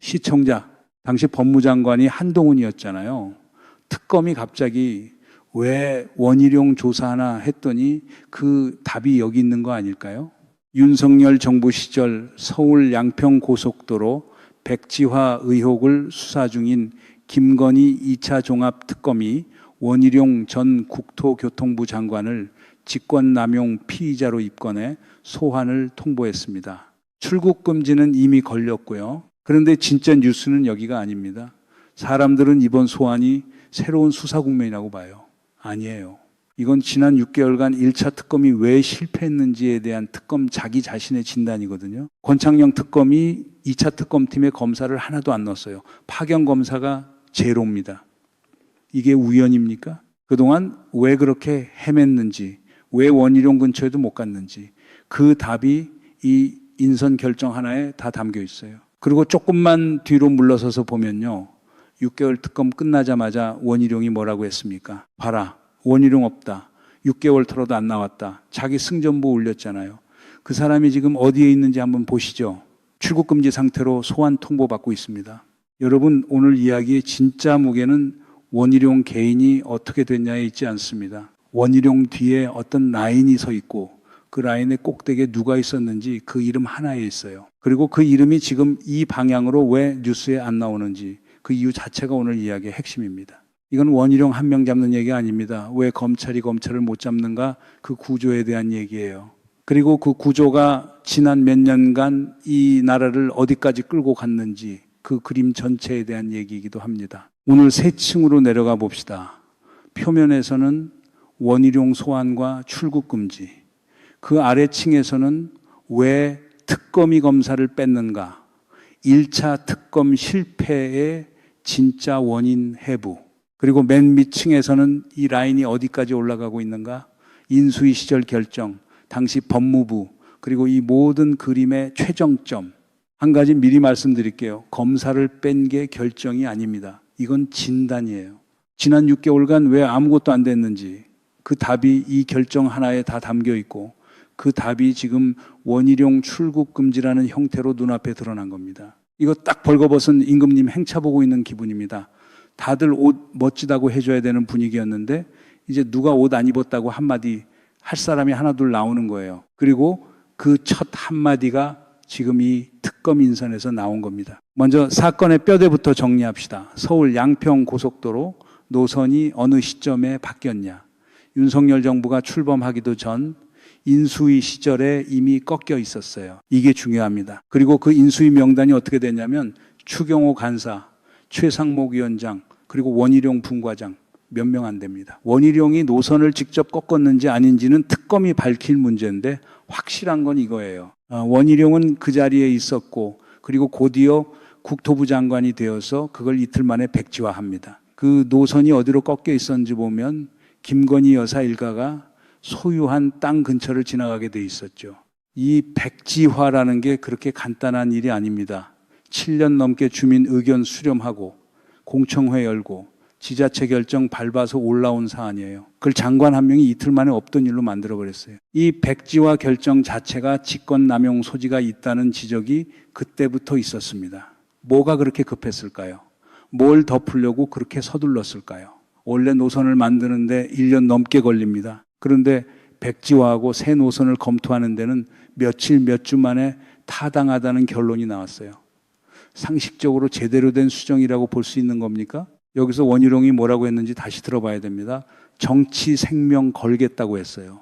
시청자, 당시 법무장관이 한동훈이었잖아요. 특검이 갑자기 왜 원희룡 조사하나 했더니 그 답이 여기 있는 거 아닐까요? 윤석열 정부 시절 서울 양평 고속도로 백지화 의혹을 수사 중인 김건희 2차 종합특검이 원희룡 전 국토교통부 장관을 직권남용 피의자로 입건해 소환을 통보했습니다. 출국 금지는 이미 걸렸고요. 그런데 진짜 뉴스는 여기가 아닙니다. 사람들은 이번 소환이 새로운 수사 국면이라고 봐요. 아니에요. 이건 지난 6개월간 1차 특검이 왜 실패했는지에 대한 특검 자기 자신의 진단이거든요. 권창영 특검이 2차 특검팀에 검사를 하나도 안 넣었어요. 파견 검사가 제로입니다. 이게 우연입니까? 그동안 왜 그렇게 헤맸는지, 왜 원희룡 근처에도 못 갔는지 그 답이 이 인선 결정 하나에 다 담겨 있어요. 그리고 조금만 뒤로 물러서서 보면요. 6개월 특검 끝나자마자 원희룡이 뭐라고 했습니까? 봐라. 원희룡 없다. 6개월 털어도 안 나왔다. 자기 승전보 올렸잖아요. 그 사람이 지금 어디에 있는지 한번 보시죠. 출국금지 상태로 소환 통보받고 있습니다. 여러분, 오늘 이야기의 진짜 무게는 원희룡 개인이 어떻게 됐냐에 있지 않습니다. 원희룡 뒤에 어떤 라인이 서 있고 그 라인의 꼭대기에 누가 있었는지 그 이름 하나에 있어요. 그리고 그 이름이 지금 이 방향으로 왜 뉴스에 안 나오는지 그 이유 자체가 오늘 이야기의 핵심입니다. 이건 원희룡 한 명 잡는 얘기 아닙니다. 왜 검찰이 검찰을 못 잡는가? 그 구조에 대한 얘기예요. 그리고 그 구조가 지난 몇 년간 이 나라를 어디까지 끌고 갔는지 그 그림 전체에 대한 얘기이기도 합니다. 오늘 세 층으로 내려가 봅시다. 표면에서는 원희룡 소환과 출국 금지. 그 아래층에서는 왜 특검이 검사를 뺐는가? 1차 특검 실패의 진짜 원인 해부. 그리고 맨 밑층에서는 이 라인이 어디까지 올라가고 있는가? 인수위 시절 결정, 당시 법무부, 그리고 이 모든 그림의 최정점. 한 가지 미리 말씀드릴게요. 검사를 뺀 게 결정이 아닙니다. 이건 진단이에요. 지난 6개월간 왜 아무것도 안 됐는지 그 답이 이 결정 하나에 다 담겨 있고 그 답이 지금 원희룡 출국 금지라는 형태로 눈앞에 드러난 겁니다. 이거 딱 벌거벗은 임금님 행차 보고 있는 기분입니다. 다들 옷 멋지다고 해줘야 되는 분위기였는데 이제 누가 옷 안 입었다고 한마디 할 사람이 하나둘 나오는 거예요. 그리고 그 첫 한마디가 지금 이 특검 인선에서 나온 겁니다. 먼저 사건의 뼈대부터 정리합시다. 서울 양평 고속도로 노선이 어느 시점에 바뀌었냐. 윤석열 정부가 출범하기도 전 인수위 시절에 이미 꺾여 있었어요. 이게 중요합니다. 그리고 그 인수위 명단이 어떻게 됐냐면 추경호 간사, 최상목 위원장, 그리고 원희룡 분과장 몇 명 안 됩니다. 원희룡이 노선을 직접 꺾었는지 아닌지는 특검이 밝힐 문제인데 확실한 건 이거예요. 원희룡은 그 자리에 있었고 그리고 곧이어 국토부 장관이 되어서 그걸 이틀 만에 백지화합니다. 그 노선이 어디로 꺾여 있었는지 보면 김건희 여사 일가가 소유한 땅 근처를 지나가게 돼 있었죠. 이 백지화라는 게 그렇게 간단한 일이 아닙니다. 7년 넘게 주민 의견 수렴하고 공청회 열고 지자체 결정 밟아서 올라온 사안이에요. 그걸 장관 한 명이 이틀 만에 없던 일로 만들어버렸어요. 이 백지화 결정 자체가 직권남용 소지가 있다는 지적이 그때부터 있었습니다. 뭐가 그렇게 급했을까요? 뭘 덮으려고 그렇게 서둘렀을까요? 원래 노선을 만드는데 1년 넘게 걸립니다. 그런데 백지화하고 새 노선을 검토하는 데는 며칠 몇 주 만에 타당하다는 결론이 나왔어요. 상식적으로 제대로 된 수정이라고 볼 수 있는 겁니까? 여기서 원희룡이 뭐라고 했는지 다시 들어봐야 됩니다. 정치 생명 걸겠다고 했어요.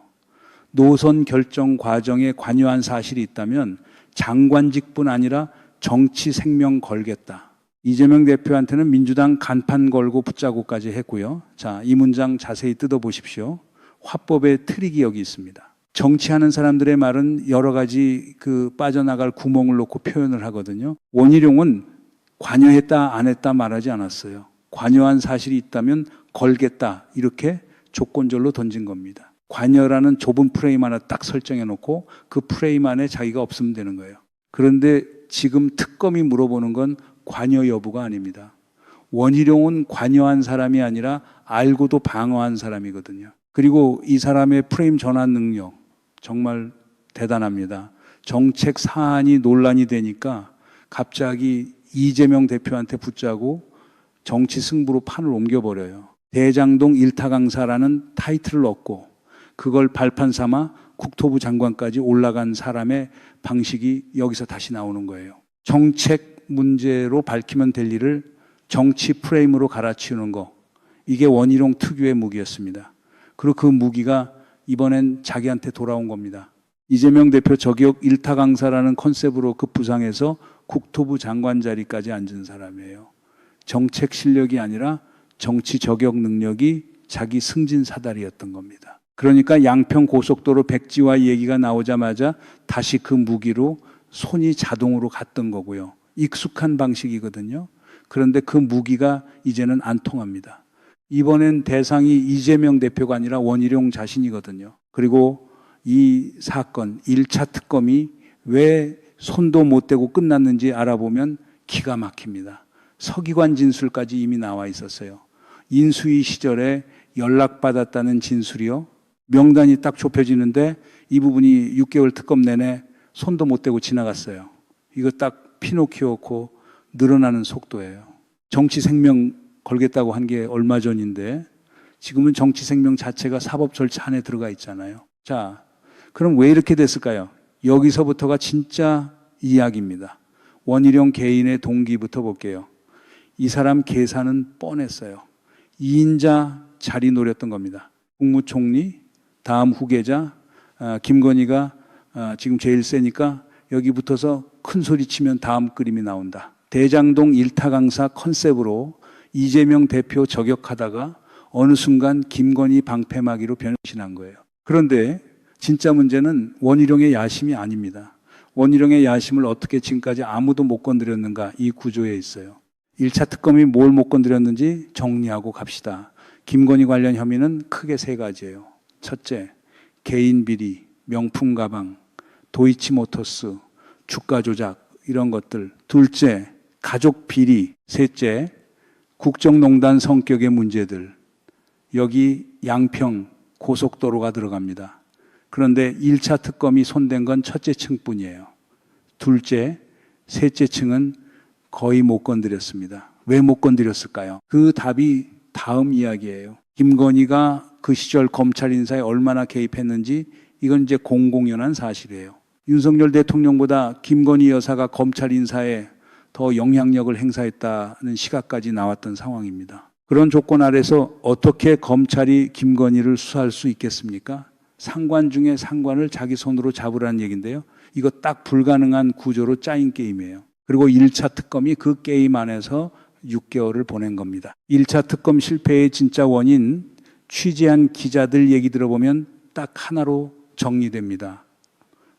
노선 결정 과정에 관여한 사실이 있다면 장관직뿐 아니라 정치 생명 걸겠다. 이재명 대표한테는 민주당 간판 걸고 붙자고까지 했고요. 자, 이 문장 자세히 뜯어보십시오. 화법의 트릭이 여기 있습니다. 정치하는 사람들의 말은 여러 가지 빠져나갈 구멍을 놓고 표현을 하거든요. 원희룡은 관여했다 안 했다 말하지 않았어요. 관여한 사실이 있다면 걸겠다 이렇게 조건절로 던진 겁니다. 관여라는 좁은 프레임 하나 딱 설정해 놓고 그 프레임 안에 자기가 없으면 되는 거예요. 그런데 지금 특검이 물어보는 건 관여 여부가 아닙니다. 원희룡은 관여한 사람이 아니라 알고도 방어한 사람이거든요. 그리고 이 사람의 프레임 전환 능력 정말 대단합니다. 정책 사안이 논란이 되니까 갑자기 이재명 대표한테 붙자고 정치 승부로 판을 옮겨버려요. 대장동 일타 강사라는 타이틀을 얻고 그걸 발판 삼아 국토부 장관까지 올라간 사람의 방식이 여기서 다시 나오는 거예요. 정책 문제로 밝히면 될 일을 정치 프레임으로 갈아치우는 거. 이게 원희룡 특유의 무기였습니다. 그리고 그 무기가 이번엔 자기한테 돌아온 겁니다. 이재명 대표 저격 일타 강사라는 컨셉으로 급부상해서 국토부 장관 자리까지 앉은 사람이에요. 정책 실력이 아니라 정치 저격 능력이 자기 승진 사다리였던 겁니다. 그러니까 양평 고속도로 백지화 얘기가 나오자마자 다시 그 무기로 손이 자동으로 갔던 거고요. 익숙한 방식이거든요. 그런데 그 무기가 이제는 안 통합니다. 이번엔 대상이 이재명 대표가 아니라 원희룡 자신이거든요. 그리고 이 사건 1차 특검이 왜 손도 못 대고 끝났는지 알아보면 기가 막힙니다. 서기관 진술까지 이미 나와 있었어요. 인수위 시절에 연락받았다는 진술이요. 명단이 딱 좁혀지는데 이 부분이 6개월 특검 내내 손도 못 대고 지나갔어요. 이거 딱 피노키오고 늘어나는 속도예요. 정치 생명 걸겠다고 한 게 얼마 전인데 지금은 정치 생명 자체가 사법 절차 안에 들어가 있잖아요. 자, 그럼 왜 이렇게 됐을까요? 여기서부터가 진짜 이야기입니다. 원희룡 개인의 동기부터 볼게요. 이 사람 계산은 뻔했어요. 2인자 자리 노렸던 겁니다. 국무총리, 다음 후계자, 김건희가 지금 제일 세니까 여기 붙어서 큰 소리 치면 다음 그림이 나온다. 대장동 일타 강사 컨셉으로 이재명 대표 저격하다가 어느 순간 김건희 방패막이로 변신한 거예요. 그런데 진짜 문제는 원희룡의 야심이 아닙니다. 원희룡의 야심을 어떻게 지금까지 아무도 못 건드렸는가, 이 구조에 있어요. 1차 특검이 뭘 못 건드렸는지 정리하고 갑시다. 김건희 관련 혐의는 크게 3가지예요. 첫째, 개인 비리, 명품 가방, 도이치모터스, 주가 조작 이런 것들. 둘째, 가족 비리. 셋째, 국정농단 성격의 문제들. 여기 양평 고속도로가 들어갑니다. 그런데 1차 특검이 손댄 건 첫째 층뿐이에요. 둘째, 셋째 층은 거의 못 건드렸습니다. 왜 못 건드렸을까요? 그 답이 다음 이야기예요. 김건희가 그 시절 검찰 인사에 얼마나 개입했는지 이건 이제 공공연한 사실이에요. 윤석열 대통령보다 김건희 여사가 검찰 인사에 더 영향력을 행사했다는 시각까지 나왔던 상황입니다. 그런 조건 아래서 어떻게 검찰이 김건희를 수사할 수 있겠습니까? 상관 중에 상관을 자기 손으로 잡으라는 얘기인데요. 이거 딱 불가능한 구조로 짜인 게임이에요. 그리고 1차 특검이 그 게임 안에서 6개월을 보낸 겁니다. 1차 특검 실패의 진짜 원인, 취재한 기자들 얘기 들어보면 딱 하나로 정리됩니다.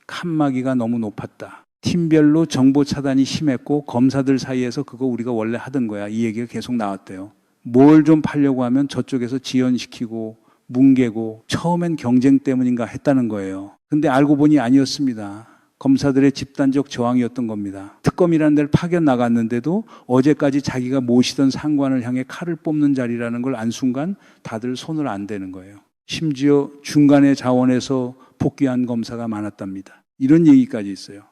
칸막이가 너무 높았다. 팀별로 정보 차단이 심했고 검사들 사이에서 그거 우리가 원래 하던 거야. 이 얘기가 계속 나왔대요. 뭘 좀 팔려고 하면 저쪽에서 지연시키고 뭉개고 처음엔 경쟁 때문인가 했다는 거예요. 근데 알고 보니 아니었습니다. 검사들의 집단적 저항이었던 겁니다. 특검이라는 데를 파견 나갔는데도 어제까지 자기가 모시던 상관을 향해 칼을 뽑는 자리라는 걸 안 순간 다들 손을 안 대는 거예요. 심지어 중간의 자원에서 복귀한 검사가 많았답니다. 이런 얘기까지 있어요.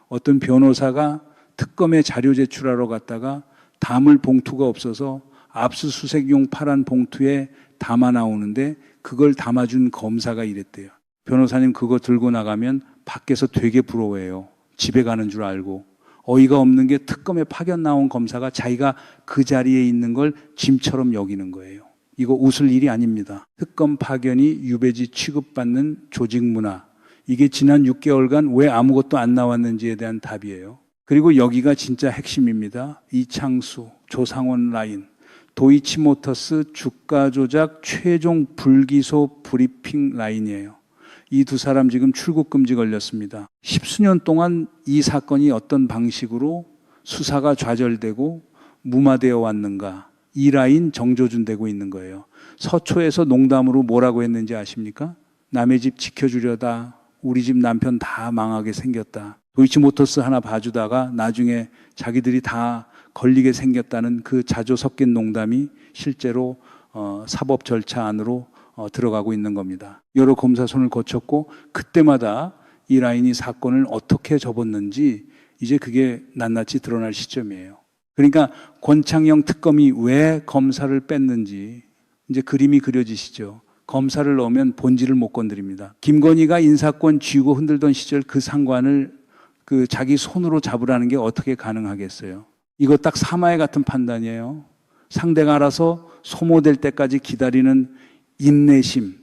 어떤 변호사가 특검에 자료 제출하러 갔다가 담을 봉투가 없어서 압수수색용 파란 봉투에 담아 나오는데 그걸 담아준 검사가 이랬대요. 변호사님 그거 들고 나가면 밖에서 되게 부러워해요. 집에 가는 줄 알고. 어이가 없는 게 특검에 파견 나온 검사가 자기가 그 자리에 있는 걸 짐처럼 여기는 거예요. 이거 웃을 일이 아닙니다. 특검 파견이 유배지 취급받는 조직 문화. 이게 지난 6개월간 왜 아무것도 안 나왔는지에 대한 답이에요. 그리고 여기가 진짜 핵심입니다. 이창수, 조상원 라인, 도이치모터스 주가 조작 최종 불기소 브리핑 라인이에요. 이 두 사람 지금 출국 금지 걸렸습니다. 10수년 동안 이 사건이 어떤 방식으로 수사가 좌절되고 무마되어 왔는가. 이 라인 정조준되고 있는 거예요. 서초에서 농담으로 뭐라고 했는지 아십니까? 남의 집 지켜주려다 우리 집 남편 다 망하게 생겼다. 도이치모터스 하나 봐주다가 나중에 자기들이 다 걸리게 생겼다는 그 자조 섞인 농담이 실제로 사법 절차 안으로 들어가고 있는 겁니다. 여러 검사 손을 거쳤고 그때마다 이 라인이 사건을 어떻게 접었는지 이제 그게 낱낱이 드러날 시점이에요. 그러니까 권창영 특검이 왜 검사를 뺐는지 이제 그림이 그려지시죠. 검사를 넣으면 본질을 못 건드립니다. 김건희가 인사권 쥐고 흔들던 시절 그 상관을 자기 손으로 잡으라는 게 어떻게 가능하겠어요? 이거 딱 사마의 같은 판단이에요. 상대가 알아서 소모될 때까지 기다리는 인내심,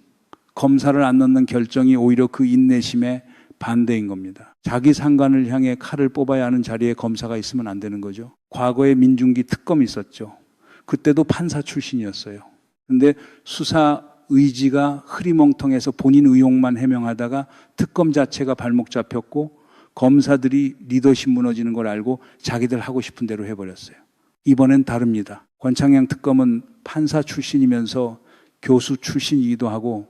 검사를 안 넣는 결정이 오히려 그 인내심의 반대인 겁니다. 자기 상관을 향해 칼을 뽑아야 하는 자리에 검사가 있으면 안 되는 거죠. 과거에 민중기 특검이 있었죠. 그때도 판사 출신이었어요. 근데 수사 의지가 흐리멍텅해서 본인 의혹만 해명하다가 특검 자체가 발목 잡혔고 검사들이 리더십 무너지는 걸 알고 자기들 하고 싶은 대로 해버렸어요. 이번엔 다릅니다. 권창영 특검은 판사 출신이면서 교수 출신이기도 하고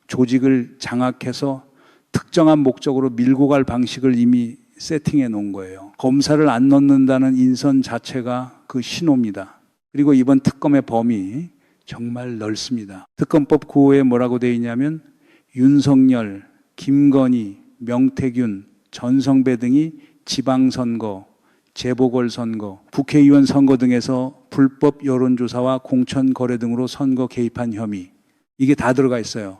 조직을 장악해서 특정한 목적으로 밀고 갈 방식을 이미 세팅해 놓은 거예요. 검사를 안 넣는다는 인선 자체가 그 신호입니다. 그리고 이번 특검의 범위 정말 넓습니다. 특검법 9호에 뭐라고 되어 있냐면 윤석열, 김건희, 명태균, 전성배 등이 지방선거, 재보궐선거, 국회의원 선거 등에서 불법 여론조사와 공천거래 등으로 선거 개입한 혐의, 이게 다 들어가 있어요.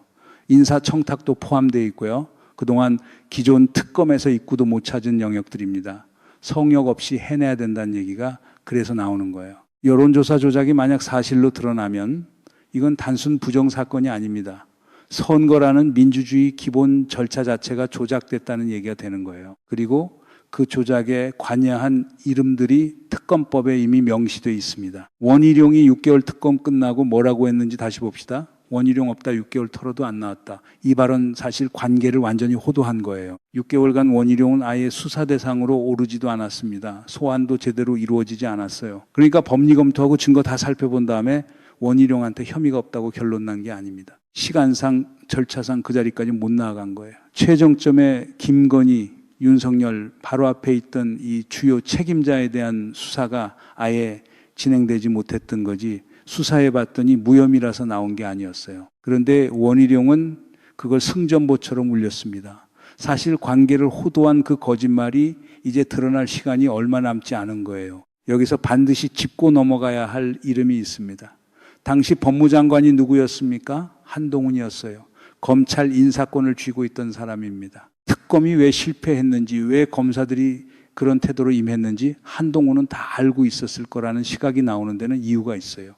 인사청탁도 포함되어 있고요. 그동안 기존 특검에서 입구도 못 찾은 영역들입니다. 성역 없이 해내야 된다는 얘기가 그래서 나오는 거예요. 여론조사 조작이 만약 사실로 드러나면 이건 단순 부정사건이 아닙니다. 선거라는 민주주의 기본 절차 자체가 조작됐다는 얘기가 되는 거예요. 그리고 그 조작에 관여한 이름들이 특검법에 이미 명시되어 있습니다. 원희룡이 6개월 특검 끝나고 뭐라고 했는지 다시 봅시다. 원희룡 없다 6개월 털어도 안 나왔다. 이 발언 사실 관계를 완전히 호도한 거예요. 6개월간 원희룡은 아예 수사 대상으로 오르지도 않았습니다. 소환도 제대로 이루어지지 않았어요. 그러니까 법리 검토하고 증거 다 살펴본 다음에 원희룡한테 혐의가 없다고 결론 난 게 아닙니다. 시간상 절차상 그 자리까지 못 나아간 거예요. 최종점에 김건희, 윤석열 바로 앞에 있던 이 주요 책임자에 대한 수사가 아예 진행되지 못했던 거지 수사해 봤더니 무혐의라서 나온 게 아니었어요. 그런데 원희룡은 그걸 승전보처럼 울렸습니다. 사실 관계를 호도한 그 거짓말이 이제 드러날 시간이 얼마 남지 않은 거예요. 여기서 반드시 짚고 넘어가야 할 이름이 있습니다. 당시 법무장관이 누구였습니까? 한동훈이었어요. 검찰 인사권을 쥐고 있던 사람입니다. 특검이 왜 실패했는지, 왜 검사들이 그런 태도로 임했는지 한동훈은 다 알고 있었을 거라는 시각이 나오는 데는 이유가 있어요.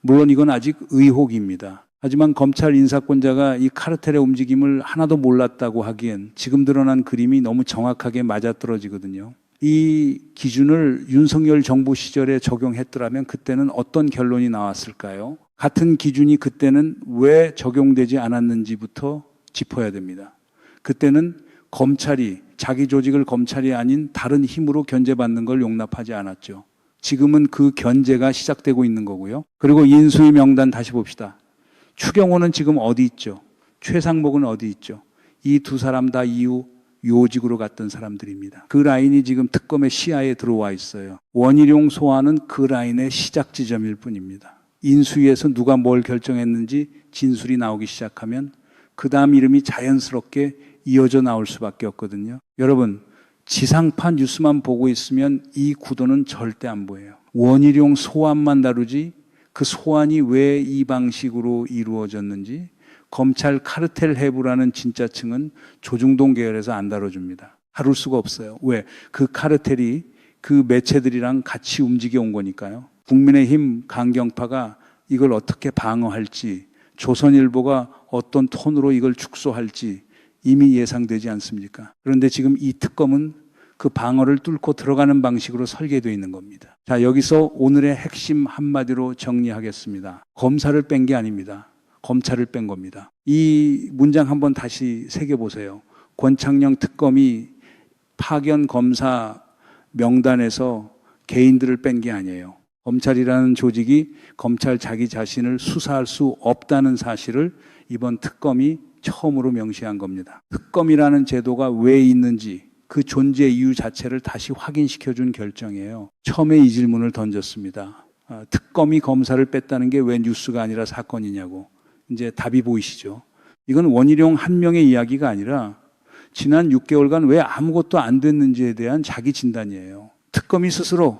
물론 이건 아직 의혹입니다. 하지만 검찰 인사권자가 이 카르텔의 움직임을 하나도 몰랐다고 하기엔 지금 드러난 그림이 너무 정확하게 맞아떨어지거든요. 이 기준을 윤석열 정부 시절에 적용했더라면 그때는 어떤 결론이 나왔을까요? 같은 기준이 그때는 왜 적용되지 않았는지부터 짚어야 됩니다. 그때는 검찰이 자기 조직을 검찰이 아닌 다른 힘으로 견제받는 걸 용납하지 않았죠. 지금은 그 견제가 시작되고 있는 거고요. 그리고 인수위 명단 다시 봅시다. 추경호는 지금 어디 있죠? 최상목은 어디 있죠? 이 두 사람 다 이후 요직으로 갔던 사람들입니다. 그 라인이 지금 특검의 시야에 들어와 있어요. 원희룡 소환은 그 라인의 시작 지점일 뿐입니다. 인수위에서 누가 뭘 결정했는지 진술이 나오기 시작하면 그 다음 이름이 자연스럽게 이어져 나올 수밖에 없거든요. 여러분, 지상파 뉴스만 보고 있으면 이 구도는 절대 안 보여요. 원희룡 소환만 다루지 그 소환이 왜 이 방식으로 이루어졌는지 검찰 카르텔 해부라는 진짜층은 조중동 계열에서 안 다뤄줍니다. 다룰 수가 없어요. 왜? 그 카르텔이 그 매체들이랑 같이 움직여 온 거니까요. 국민의힘 강경파가 이걸 어떻게 방어할지, 조선일보가 어떤 톤으로 이걸 축소할지 이미 예상되지 않습니까? 그런데 지금 이 특검은 그 방어를 뚫고 들어가는 방식으로 설계되어 있는 겁니다. 자, 여기서 오늘의 핵심 한마디로 정리하겠습니다. 검사를 뺀 게 아닙니다. 검찰을 뺀 겁니다. 이 문장 한번 다시 새겨보세요. 권창영 특검이 파견 검사 명단에서 개인들을 뺀 게 아니에요. 검찰이라는 조직이 검찰 자기 자신을 수사할 수 없다는 사실을 이번 특검이 처음으로 명시한 겁니다. 특검이라는 제도가 왜 있는지 그 존재 이유 자체를 다시 확인시켜준 결정이에요. 처음에 이 질문을 던졌습니다. 특검이 검사를 뺐다는 게 왜 뉴스가 아니라 사건이냐고. 이제 답이 보이시죠? 이건 원희룡 한 명의 이야기가 아니라 지난 6개월간 왜 아무것도 안 됐는지에 대한 자기 진단이에요. 특검이 스스로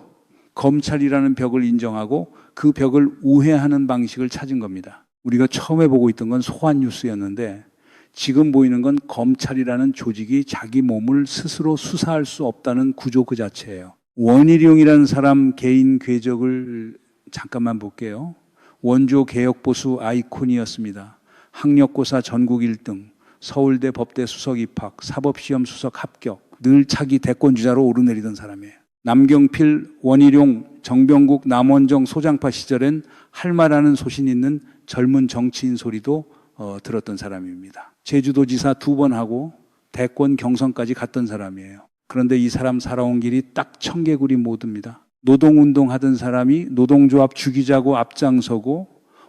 검찰이라는 벽을 인정하고 그 벽을 우회하는 방식을 찾은 겁니다. 우리가 처음에 보고 있던 건 소환 뉴스였는데 지금 보이는 건 검찰이라는 조직이 자기 몸을 스스로 수사할 수 없다는 구조 그 자체예요. 원희룡이라는 사람 개인 궤적을 잠깐만 볼게요. 원조 개혁보수 아이콘이었습니다. 학력고사 전국 1등, 서울대 법대 수석 입학, 사법시험 수석 합격, 늘 차기 대권주자로 오르내리던 사람이에요. 남경필, 원희룡, 정병국, 남원정 소장파 시절엔 할 말하는 소신 있는 젊은 정치인 소리도 들었던 사람입니다. 제주도지사 2번 하고 대권 경선까지 갔던 사람이에요. 그런데 이 사람 살아온 길이 딱 청개구리 모드입니다. 노동운동 하던 사람이 노동조합 죽이자고 앞장서고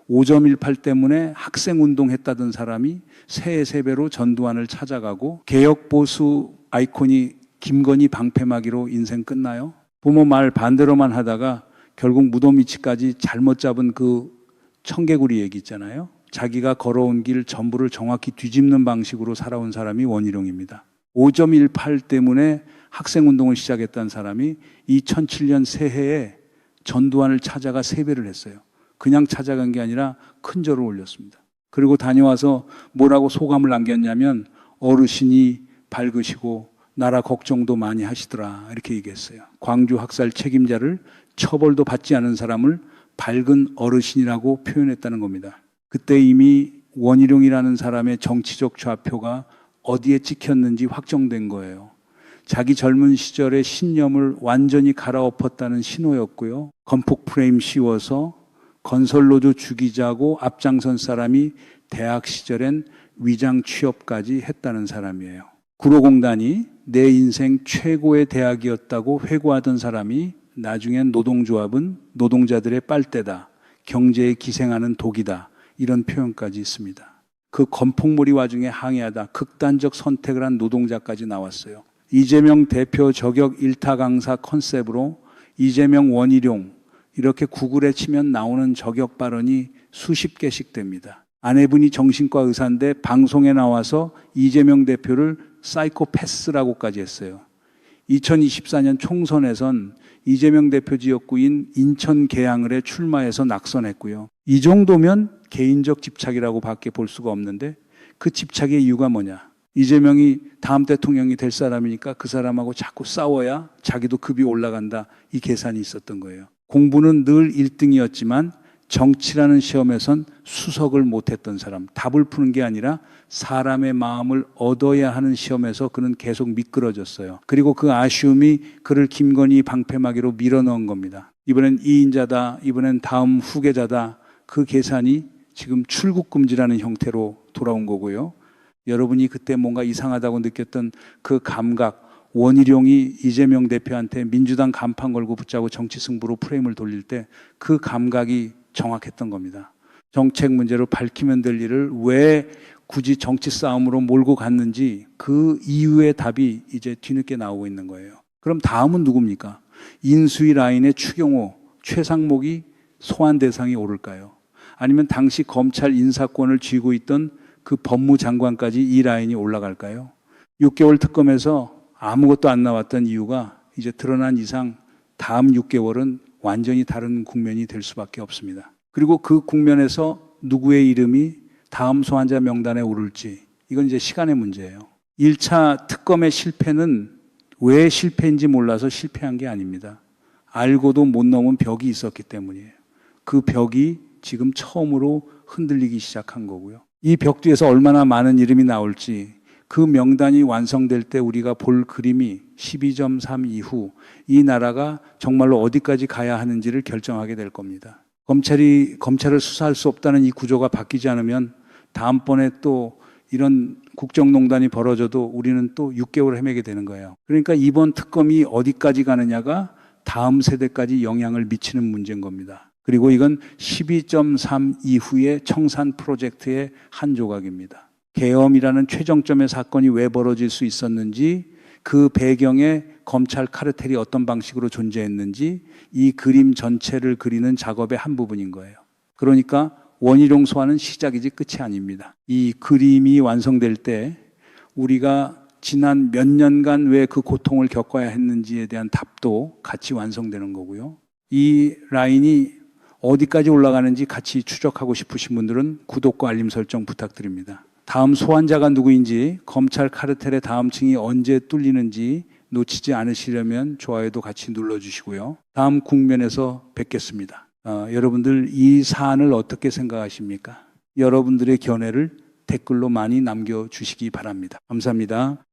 5.18 때문에 학생운동 했다던 사람이 새해 세배로 전두환을 찾아가고 개혁보수 아이콘이 김건희 방패막이로 인생 끝나요? 부모 말 반대로만 하다가 결국 무덤 위치까지 잘못 잡은 그 청개구리 얘기 있잖아요. 자기가 걸어온 길 전부를 정확히 뒤집는 방식으로 살아온 사람이 원희룡입니다. 5.18 때문에 학생운동을 시작했던 사람이 2007년 새해에 전두환을 찾아가 세배를 했어요. 그냥 찾아간 게 아니라 큰 절을 올렸습니다. 그리고 다녀와서 뭐라고 소감을 남겼냐면 어르신이 밝으시고 나라 걱정도 많이 하시더라 이렇게 얘기했어요. 광주 학살 책임자를 처벌도 받지 않은 사람을 밝은 어르신이라고 표현했다는 겁니다. 그때 이미 원희룡이라는 사람의 정치적 좌표가 어디에 찍혔는지 확정된 거예요. 자기 젊은 시절의 신념을 완전히 갈아엎었다는 신호였고요. 건폭 프레임 씌워서 건설노조 죽이자고 앞장선 사람이 대학 시절엔 위장 취업까지 했다는 사람이에요. 구로공단이 내 인생 최고의 대학이었다고 회고하던 사람이 나중엔 노동조합은 노동자들의 빨대다, 경제에 기생하는 독이다 이런 표현까지 있습니다. 그 건폭물이 와중에 항해하다 극단적 선택을 한 노동자까지 나왔어요. 이재명 대표 저격 일타 강사 컨셉으로 이재명 원희룡 이렇게 구글에 치면 나오는 저격 발언이 수십 개씩 됩니다. 아내분이 정신과 의사인데 방송에 나와서 이재명 대표를 사이코패스라고까지 했어요. 2024년 총선에선 이재명 대표 지역구인 인천 계양을에 출마해서 낙선했고요. 이 정도면 개인적 집착이라고 밖에 볼 수가 없는데 그 집착의 이유가 뭐냐? 이재명이 다음 대통령이 될 사람이니까 그 사람하고 자꾸 싸워야 자기도 급이 올라간다. 이 계산이 있었던 거예요. 공부는 늘 1등이었지만 정치라는 시험에선 수석을 못했던 사람, 답을 푸는 게 아니라 사람의 마음을 얻어야 하는 시험에서 그는 계속 미끄러졌어요. 그리고 그 아쉬움이 그를 김건희 방패막이로 밀어넣은 겁니다. 이번엔 이인자다, 이번엔 다음 후계자다. 그 계산이 지금 출국금지라는 형태로 돌아온 거고요. 여러분이 그때 뭔가 이상하다고 느꼈던 그 감각, 원희룡이 이재명 대표한테 민주당 간판 걸고 붙자고 정치 승부로 프레임을 돌릴 때 그 감각이 정확했던 겁니다. 정책 문제로 밝히면 될 일을 왜 굳이 정치 싸움으로 몰고 갔는지 그 이유의 답이 이제 뒤늦게 나오고 있는 거예요. 그럼 다음은 누굽니까? 인수위 라인의 추경호, 최상목이 소환 대상이 오를까요? 아니면 당시 검찰 인사권을 쥐고 있던 그 법무장관까지 이 라인이 올라갈까요? 6개월 특검에서 아무것도 안 나왔던 이유가 이제 드러난 이상 다음 6개월은 완전히 다른 국면이 될 수밖에 없습니다. 그리고 그 국면에서 누구의 이름이 다음 소환자 명단에 오를지 이건 이제 시간의 문제예요. 1차 특검의 실패는 왜 실패인지 몰라서 실패한 게 아닙니다. 알고도 못 넘은 벽이 있었기 때문이에요. 그 벽이 지금 처음으로 흔들리기 시작한 거고요. 이 벽 뒤에서 얼마나 많은 이름이 나올지 그 명단이 완성될 때 우리가 볼 그림이 12.3 이후 이 나라가 정말로 어디까지 가야 하는지를 결정하게 될 겁니다. 검찰을 수사할 수 없다는 이 구조가 바뀌지 않으면 다음번에 또 이런 국정농단이 벌어져도 우리는 또 6개월 헤매게 되는 거예요. 그러니까 이번 특검이 어디까지 가느냐가 다음 세대까지 영향을 미치는 문제인 겁니다. 그리고 이건 12.3 이후의 청산 프로젝트의 한 조각입니다. 계엄이라는 최정점의 사건이 왜 벌어질 수 있었는지, 그 배경에 검찰 카르텔이 어떤 방식으로 존재했는지 이 그림 전체를 그리는 작업의 한 부분인 거예요. 그러니까 원희룡 소환은 시작이지 끝이 아닙니다. 이 그림이 완성될 때 우리가 지난 몇 년간 왜 그 고통을 겪어야 했는지에 대한 답도 같이 완성되는 거고요. 이 라인이 어디까지 올라가는지 같이 추적하고 싶으신 분들은 구독과 알림 설정 부탁드립니다. 다음 소환자가 누구인지, 검찰 카르텔의 다음 층이 언제 뚫리는지 놓치지 않으시려면 좋아요도 같이 눌러주시고요. 다음 국면에서 뵙겠습니다. 여러분들 이 사안을 어떻게 생각하십니까? 여러분들의 견해를 댓글로 많이 남겨주시기 바랍니다. 감사합니다.